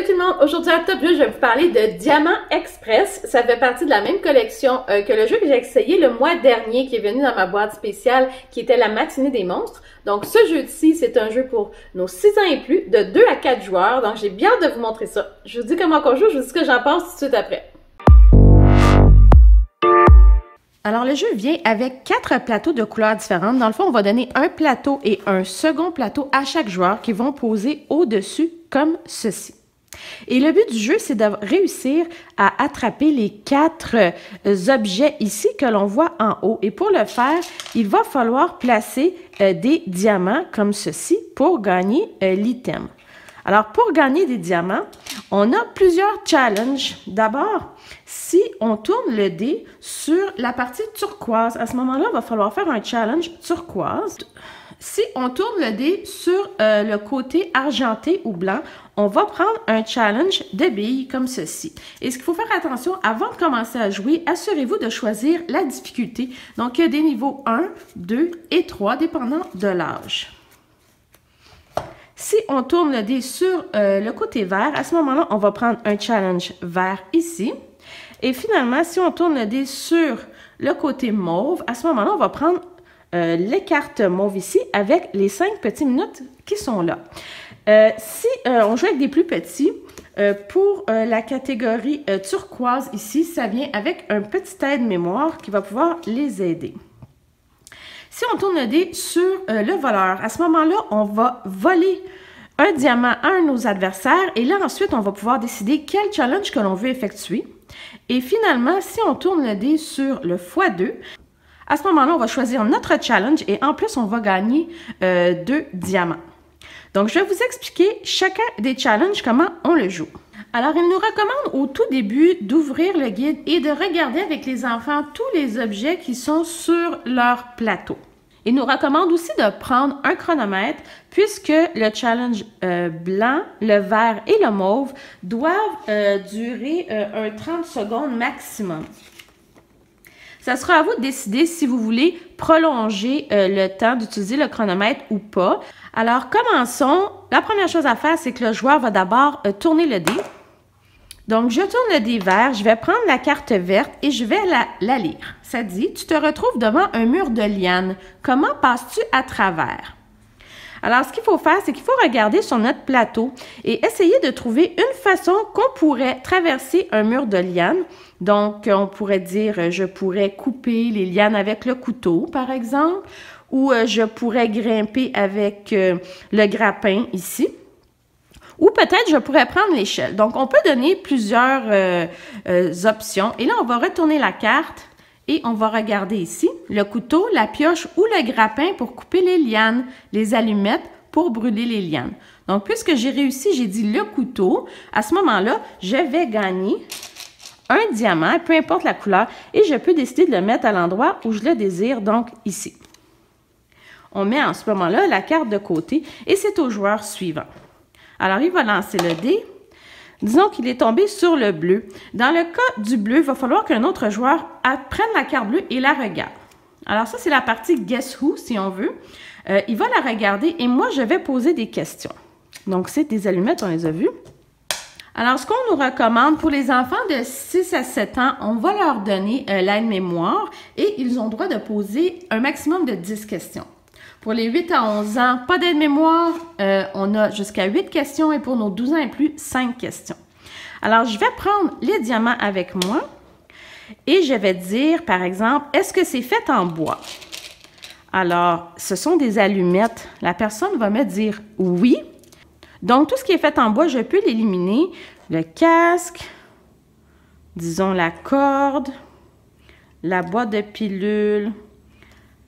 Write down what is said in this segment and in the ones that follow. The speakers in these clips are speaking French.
Salut tout le monde! Aujourd'hui à Top Jeu, je vais vous parler de Diamant Express. Ça fait partie de la même collection que le jeu que j'ai essayé le mois dernier qui est venu dans ma boîte spéciale qui était la matinée des monstres. Donc ce jeu-ci, c'est un jeu pour nos 6 ans et plus, de 2 à 4 joueurs. Donc j'ai bien hâte de vous montrer ça. Je vous dis comment on joue, je vous dis ce que j'en pense tout de suite après. Alors, le jeu vient avec 4 plateaux de couleurs différentes. Dans le fond, on va donner un plateau et un second plateau à chaque joueur qui vont poser au-dessus comme ceci. Et le but du jeu, c'est de réussir à attraper les 4 objets ici que l'on voit en haut. Et pour le faire, il va falloir placer des diamants comme ceci pour gagner l'item. Alors, pour gagner des diamants, on a plusieurs challenges. D'abord, si on tourne le dé sur la partie turquoise, à ce moment-là, il va falloir faire un challenge turquoise. Si on tourne le dé sur le côté argenté ou blanc, on va prendre un challenge de billes comme ceci. Et ce qu'il faut faire attention, avant de commencer à jouer, assurez-vous de choisir la difficulté. Donc, il y a des niveaux 1, 2 et 3, dépendant de l'âge. Si on tourne le dé sur le côté vert, à ce moment-là, on va prendre un challenge vert ici. Et finalement, si on tourne le dé sur le côté mauve, à ce moment-là, on va prendre les cartes mauves ici avec les 5 petits minutes qui sont là. Si on joue avec des plus petits, pour la catégorie turquoise ici, ça vient avec un petit aide-mémoire qui va pouvoir les aider. Si on tourne le dé sur le voleur, à ce moment-là, on va voler un diamant à un de nos adversaires et là, ensuite, on va pouvoir décider quel challenge que l'on veut effectuer. Et finalement, si on tourne le dé sur le x2, à ce moment-là, on va choisir notre challenge et en plus, on va gagner 2 diamants. Donc, je vais vous expliquer chacun des challenges, comment on le joue. Alors, il nous recommande au tout début d'ouvrir le guide et de regarder avec les enfants tous les objets qui sont sur leur plateau. Il nous recommande aussi de prendre un chronomètre puisque le challenge blanc, le vert et le mauve doivent durer un 30 secondes maximum. Ça sera à vous de décider si vous voulez prolonger le temps d'utiliser le chronomètre ou pas. Alors, commençons. La première chose à faire, c'est que le joueur va d'abord tourner le dé. Donc, je tourne le dé vert, je vais prendre la carte verte et je vais la lire. Ça dit, tu te retrouves devant un mur de lianes. Comment passes-tu à travers? Alors, ce qu'il faut faire, c'est qu'il faut regarder sur notre plateau et essayer de trouver une façon qu'on pourrait traverser un mur de lianes. Donc, on pourrait dire, je pourrais couper les lianes avec le couteau, par exemple, ou je pourrais grimper avec le grappin ici. Ou peut-être, je pourrais prendre l'échelle. Donc, on peut donner plusieurs options. Et là, on va retourner la carte et on va regarder ici le couteau, la pioche ou le grappin pour couper les lianes, les allumettes pour brûler les lianes. Donc, puisque j'ai réussi, j'ai dit le couteau, à ce moment-là, je vais gagner un diamant, peu importe la couleur, et je peux décider de le mettre à l'endroit où je le désire, donc ici. On met en ce moment-là la carte de côté et c'est au joueur suivant. Alors, il va lancer le dé. Disons qu'il est tombé sur le bleu. Dans le cas du bleu, il va falloir qu'un autre joueur prenne la carte bleue et la regarde. Alors, ça, c'est la partie Guess Who, si on veut. Il va la regarder et moi, je vais poser des questions. Donc, c'est des allumettes, on les a vues. Alors, ce qu'on nous recommande pour les enfants de 6 à 7 ans, on va leur donner l'aide-mémoire et ils ont le droit de poser un maximum de 10 questions. Pour les 8 à 11 ans, pas d'aide-mémoire, on a jusqu'à 8 questions et pour nos 12 ans et plus, 5 questions. Alors, je vais prendre les diamants avec moi et je vais dire, par exemple, est-ce que c'est fait en bois? Alors, ce sont des allumettes. La personne va me dire oui. Donc, tout ce qui est fait en bois, je peux l'éliminer. Le casque, disons la corde, la boîte de pilules,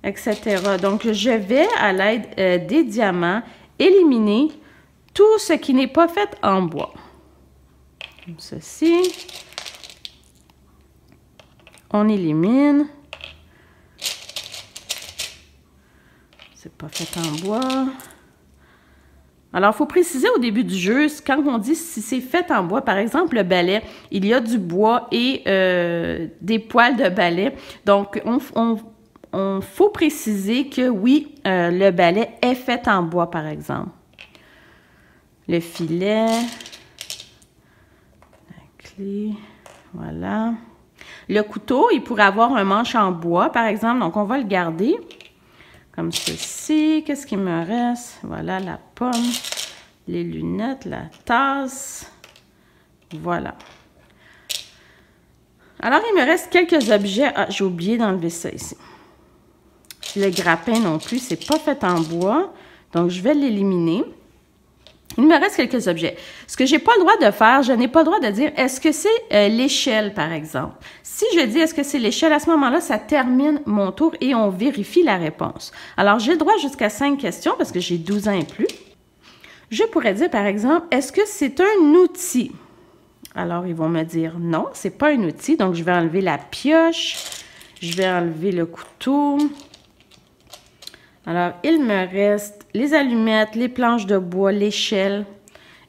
etc. Donc, je vais, à l'aide des diamants, éliminer tout ce qui n'est pas fait en bois. Comme ceci. On élimine. C'est pas fait en bois. Alors, il faut préciser au début du jeu, quand on dit si c'est fait en bois, par exemple, le balai, il y a du bois et des poils de balai. Donc, on faut préciser que oui, le balai est fait en bois, par exemple. Le filet, clé. Voilà. Le couteau, il pourrait avoir un manche en bois, par exemple. Donc, on va le garder comme ceci. Qu'est-ce qu'il me reste? Voilà, la pomme, les lunettes, la tasse. Voilà. Alors, il me reste quelques objets. Ah, j'ai oublié d'enlever ça ici. Le grappin non plus, c'est pas fait en bois. Donc, je vais l'éliminer. Il me reste quelques objets. Ce que j'ai pas le droit de faire, je n'ai pas le droit de dire est-ce que c'est l'échelle, par exemple. Si je dis est-ce que c'est l'échelle, à ce moment-là, ça termine mon tour et on vérifie la réponse. Alors, j'ai le droit jusqu'à 5 questions parce que j'ai 12 ans et plus. Je pourrais dire, par exemple, est-ce que c'est un outil? Alors, ils vont me dire non, c'est pas un outil. Donc, je vais enlever la pioche. Je vais enlever le couteau. Alors, il me reste les allumettes, les planches de bois, l'échelle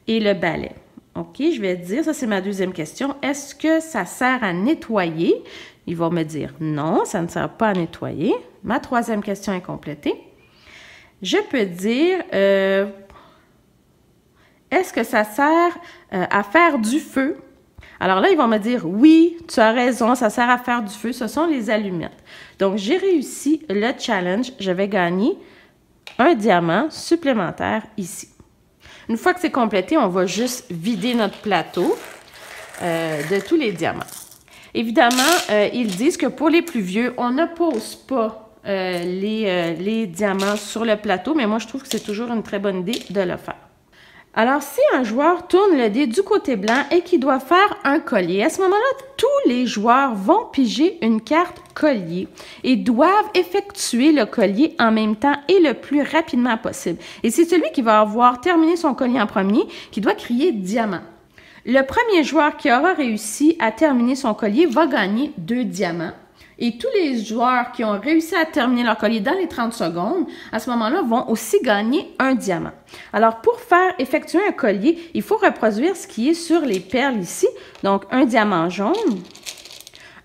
et le balai. OK, je vais dire, ça c'est ma deuxième question. Est-ce que ça sert à nettoyer? Ils vont me dire non, ça ne sert pas à nettoyer. Ma troisième question est complétée. Je peux dire, est-ce que ça sert à faire du feu? Alors là, ils vont me dire, oui, tu as raison, ça sert à faire du feu, ce sont les allumettes. Donc, j'ai réussi le challenge, je vais gagner un diamant supplémentaire ici. Une fois que c'est complété, on va juste vider notre plateau de tous les diamants. Évidemment, ils disent que pour les plus vieux, on ne pose pas les diamants sur le plateau, mais moi, je trouve que c'est toujours une très bonne idée de le faire. Alors, si un joueur tourne le dé du côté blanc et qu'il doit faire un collier, à ce moment-là, tous les joueurs vont piger une carte collier et doivent effectuer le collier en même temps et le plus rapidement possible. Et c'est celui qui va avoir terminé son collier en premier qui doit crier « diamant ». Le premier joueur qui aura réussi à terminer son collier va gagner 2 diamants. Et tous les joueurs qui ont réussi à terminer leur collier dans les 30 secondes, à ce moment-là, vont aussi gagner un diamant. Alors, pour faire effectuer un collier, il faut reproduire ce qui est sur les perles ici. Donc, un diamant jaune,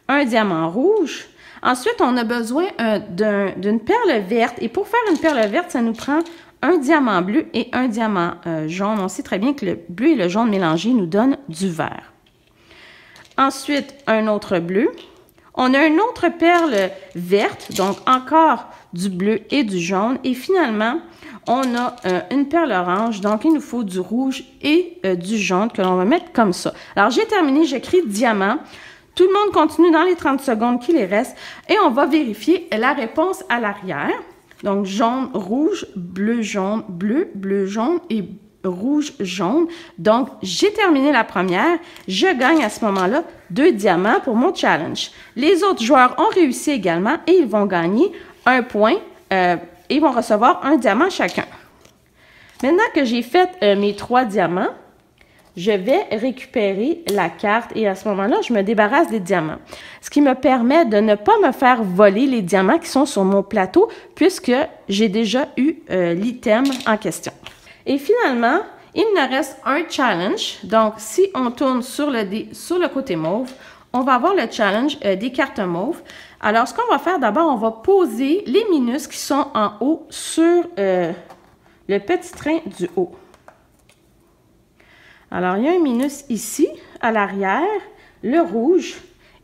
un diamant rouge. Ensuite, on a besoin d'une perle verte. Et pour faire une perle verte, ça nous prend un diamant bleu et un diamant jaune. On sait très bien que le bleu et le jaune mélangés nous donnent du vert. Ensuite, un autre bleu. On a une autre perle verte, donc encore du bleu et du jaune. Et finalement, on a une perle orange, donc il nous faut du rouge et du jaune que l'on va mettre comme ça. Alors, j'ai terminé, j'écris diamant. Tout le monde continue dans les 30 secondes qui les restent et on va vérifier la réponse à l'arrière. Donc, jaune, rouge, bleu, jaune et rouge, jaune. Donc, j'ai terminé la première. Je gagne à ce moment-là 2 diamants pour mon challenge. Les autres joueurs ont réussi également et ils vont gagner 1 point. Ils vont recevoir 1 diamant chacun. Maintenant que j'ai fait mes 3 diamants, je vais récupérer la carte et à ce moment-là, je me débarrasse des diamants. Ce qui me permet de ne pas me faire voler les diamants qui sont sur mon plateau puisque j'ai déjà eu l'item en question. Et finalement, il nous reste un challenge. Donc, si on tourne sur le côté mauve, on va avoir le challenge des cartes mauves. Alors, ce qu'on va faire d'abord, on va poser les minus qui sont en haut sur le petit train du haut. Alors, il y a un minus ici, à l'arrière, le rouge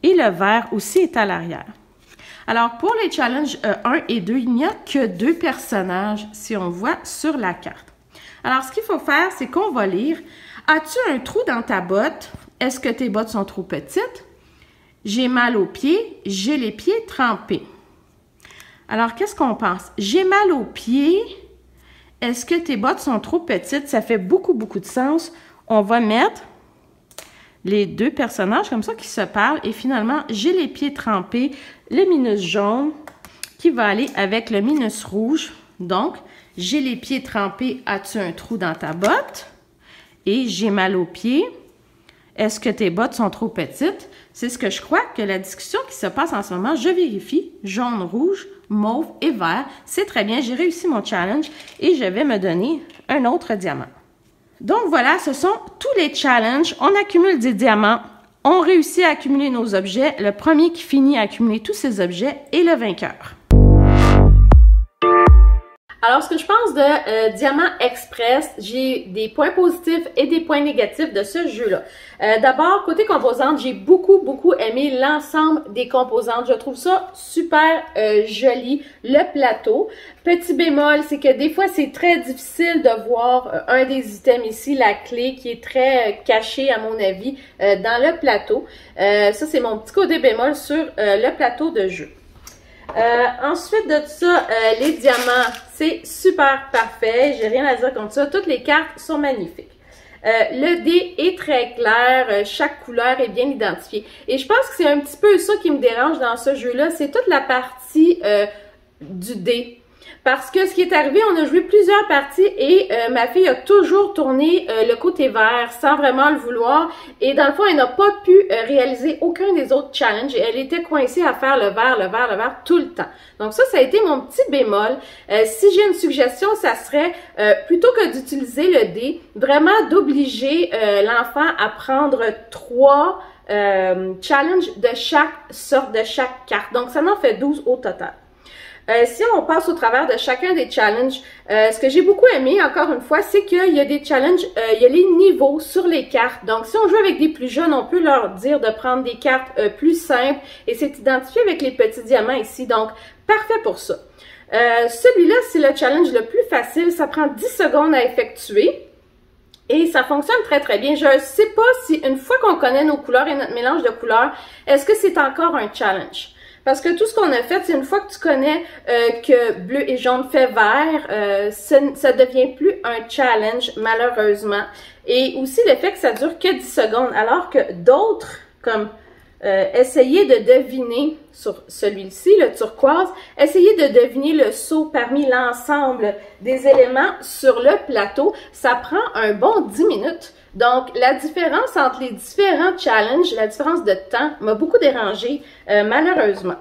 et le vert aussi est à l'arrière. Alors, pour les challenges 1 et 2, il n'y a que 2 personnages, si on voit sur la carte. Alors, ce qu'il faut faire, c'est qu'on va lire « As-tu un trou dans ta botte? Est-ce que tes bottes sont trop petites? J'ai mal aux pieds. J'ai les pieds trempés. » Alors, qu'est-ce qu'on pense? « J'ai mal aux pieds. Est-ce que tes bottes sont trop petites? » Ça fait beaucoup de sens. On va mettre les 2 personnages comme ça qui se parlent. Et finalement, j'ai les pieds trempés. Le minus jaune qui va aller avec le minus rouge. Donc, j'ai les pieds trempés, as-tu un trou dans ta botte? Et j'ai mal aux pieds. Est-ce que tes bottes sont trop petites? C'est ce que je crois que la discussion qui se passe en ce moment, je vérifie. Jaune, rouge, mauve et vert. C'est très bien, j'ai réussi mon challenge et je vais me donner un autre diamant. Donc voilà, ce sont tous les challenges. On accumule des diamants. On réussit à accumuler nos objets. Le premier qui finit à accumuler tous ces objets est le vainqueur. Alors, ce que je pense de Diamant Express, j'ai des points positifs et des points négatifs de ce jeu-là. D'abord, côté composantes, j'ai beaucoup aimé l'ensemble des composantes. Je trouve ça super joli, le plateau. Petit bémol, c'est que des fois, c'est très difficile de voir un des items ici, la clé, qui est très cachée, à mon avis, dans le plateau. Ça, c'est mon petit côté bémol sur le plateau de jeu. Ensuite de ça, les diamants, c'est super parfait. J'ai rien à dire contre ça. Toutes les cartes sont magnifiques. Le dé est très clair. Chaque couleur est bien identifiée. Et je pense que c'est un petit peu ça qui me dérange dans ce jeu-là. C'est toute la partie du dé. Parce que ce qui est arrivé, on a joué plusieurs parties et ma fille a toujours tourné le côté vert sans vraiment le vouloir. Et dans le fond, elle n'a pas pu réaliser aucun des autres challenges. Et elle était coincée à faire le vert tout le temps. Donc ça a été mon petit bémol. Si j'ai une suggestion, ça serait, plutôt que d'utiliser le dé, vraiment d'obliger l'enfant à prendre 3 challenges de chaque sorte, de chaque carte. Donc ça en fait 12 au total. Si on passe au travers de chacun des challenges, ce que j'ai beaucoup aimé, encore une fois, c'est qu'il y a des challenges, il y a les niveaux sur les cartes. Donc, si on joue avec des plus jeunes, on peut leur dire de prendre des cartes plus simples et c'est identifié avec les petits diamants ici. Donc, parfait pour ça. Celui-là, c'est le challenge le plus facile. Ça prend 10 secondes à effectuer. Et ça fonctionne très bien. Je ne sais pas si une fois qu'on connaît nos couleurs et notre mélange de couleurs, est-ce que c'est encore un challenge? Parce que tout ce qu'on a fait, c'est une fois que tu connais que bleu et jaune fait vert, ça devient plus un challenge, malheureusement. Et aussi le fait que ça dure que 10 secondes, alors que d'autres, comme essayer de deviner sur celui-ci, le turquoise, essayer de deviner le saut parmi l'ensemble des éléments sur le plateau, ça prend un bon 10 minutes. Donc, la différence entre les différents challenges, la différence de temps m'a beaucoup dérangée, malheureusement.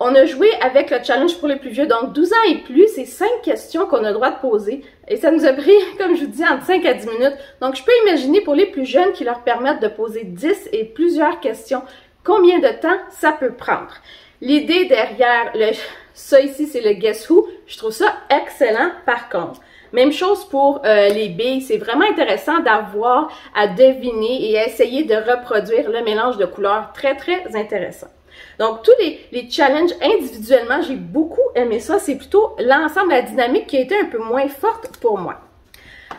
On a joué avec le challenge pour les plus vieux, donc 12 ans et plus, c'est 5 questions qu'on a le droit de poser. Et ça nous a pris, comme je vous dis, entre 5 à 10 minutes. Donc, je peux imaginer pour les plus jeunes qui leur permettent de poser 10 et plusieurs questions, combien de temps ça peut prendre. L'idée derrière ça ici, c'est le Guess Who. Je trouve ça excellent, par contre. Même chose pour les billes, c'est vraiment intéressant d'avoir à deviner et à essayer de reproduire le mélange de couleurs, très intéressant. Donc tous les challenges individuellement, j'ai beaucoup aimé ça, c'est plutôt l'ensemble, la dynamique qui a été un peu moins forte pour moi.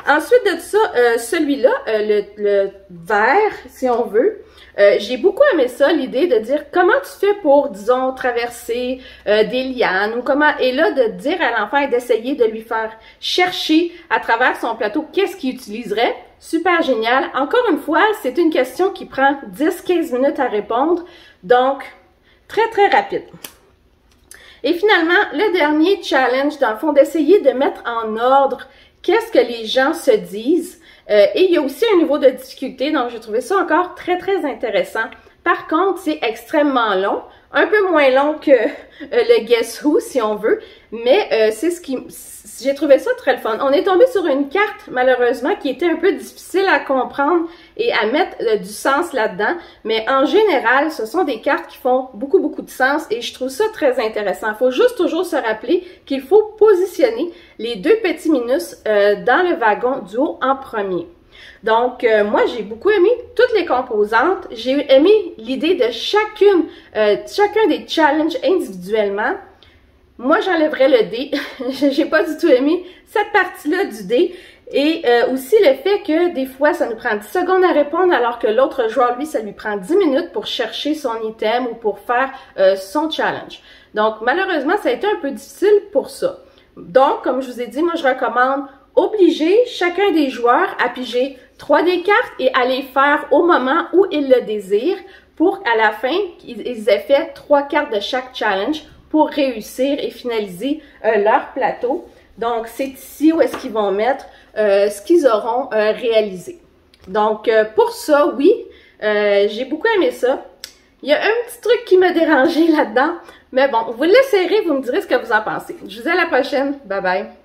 Ensuite de ça, celui-là, le vert, si on veut, j'ai beaucoup aimé ça, l'idée de dire comment tu fais pour, disons, traverser des lianes ou comment, et là, de dire à l'enfant et d'essayer de lui faire chercher à travers son plateau qu'est-ce qu'il utiliserait. Super génial. Encore une fois, c'est une question qui prend 10-15 minutes à répondre, donc très rapide. Et finalement, le dernier challenge, dans le fond, d'essayer de mettre en ordre qu'est-ce que les gens se disent. Et il y a aussi un niveau de difficulté, donc j'ai trouvé ça encore très intéressant. Par contre, c'est extrêmement long, un peu moins long que le Guess Who, si on veut, mais c'est ce qui... J'ai trouvé ça très le fun. On est tombé sur une carte, malheureusement, qui était un peu difficile à comprendre et à mettre du sens là-dedans, mais en général, ce sont des cartes qui font beaucoup de sens et je trouve ça très intéressant. Il faut juste toujours se rappeler qu'il faut positionner les 2 petits minus dans le wagon du haut en premier. Donc, moi, j'ai beaucoup aimé toutes les composantes. J'ai aimé l'idée de chacun des challenges individuellement. Moi, j'enlèverais le dé. J'ai pas du tout aimé cette partie-là du dé. Et aussi le fait que des fois, ça nous prend 10 secondes à répondre alors que l'autre joueur, lui, ça lui prend 10 minutes pour chercher son item ou pour faire son challenge. Donc, malheureusement, ça a été un peu difficile pour ça. Donc, comme je vous ai dit, moi, je recommande obliger chacun des joueurs à piger 3 des cartes et à les faire au moment où ils le désirent pour qu'à la fin, ils aient fait 3 cartes de chaque challenge pour réussir et finaliser leur plateau. Donc, c'est ici où est-ce qu'ils vont mettre ce qu'ils auront réalisé. Donc, pour ça, oui, j'ai beaucoup aimé ça. Il y a un petit truc qui m'a dérangé là-dedans, mais bon, vous l'essayerez, vous me direz ce que vous en pensez. Je vous dis à la prochaine. Bye bye!